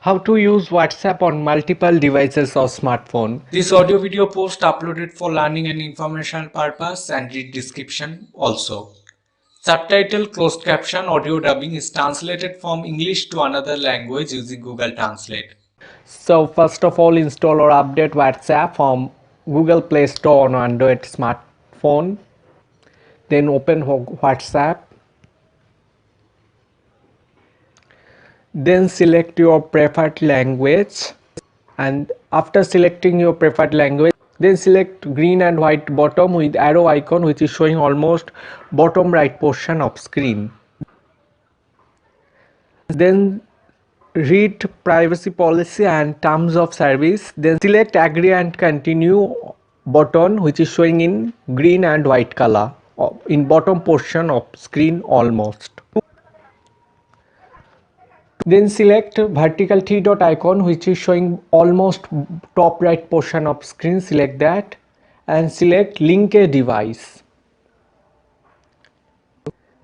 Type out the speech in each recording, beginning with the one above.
How to use WhatsApp on multiple devices or smartphone. This audio video post uploaded for learning and informational purpose and read description also. Subtitle closed caption audio dubbing is translated from English to another language using Google Translate. So first of all, install or update WhatsApp from Google Play Store on Android smartphone. Then open WhatsApp. Then select your preferred language, and after selecting your preferred language, then select green and white bottom with arrow icon which is showing almost bottom right portion of screen. Then read privacy policy and terms of service, then select agree and continue button which is showing in green and white color in bottom portion of screen almost. Then select vertical three dot icon which is showing almost top right portion of screen, select that and select link a device.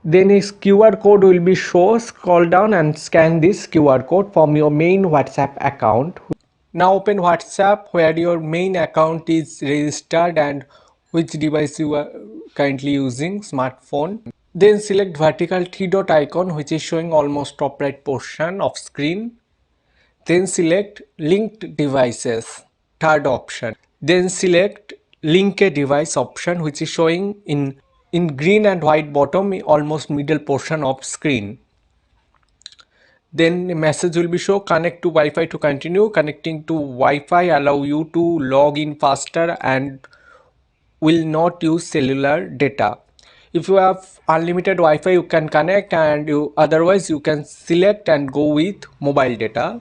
Then a QR code will be shown. Scroll down and scan this QR code from your main WhatsApp account. Now open WhatsApp where your main account is registered and which device you are currently using, smartphone. Then select vertical three dot icon which is showing almost top right portion of screen. Then select linked devices, third option. Then select link a device option which is showing in green and white bottom almost middle portion of screen. Then a message will be shown, connect to Wi-Fi to continue. Connecting to Wi-Fi allow you to log in faster and will not use cellular data. If you have unlimited Wi-Fi you can connect, and otherwise you can select and go with mobile data.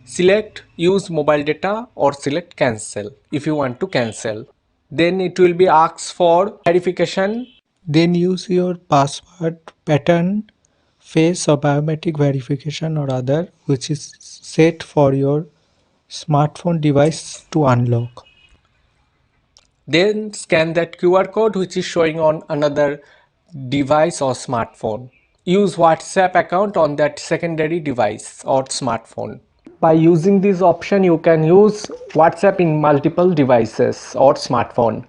Select use mobile data or select cancel if you want to cancel. Then it will be asked for verification. Then use your password pattern, face or biometric verification or other which is set for your smartphone device to unlock. Then scan that QR code which is showing on another device or smartphone. Use WhatsApp account on that secondary device or smartphone. By using this option you can use WhatsApp in multiple devices or smartphone.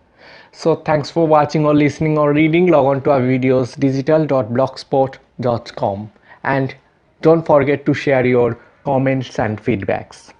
So thanks for watching or listening or reading. Log on to abhivideosdigital.blogspot.com and don't forget to share your comments and feedbacks.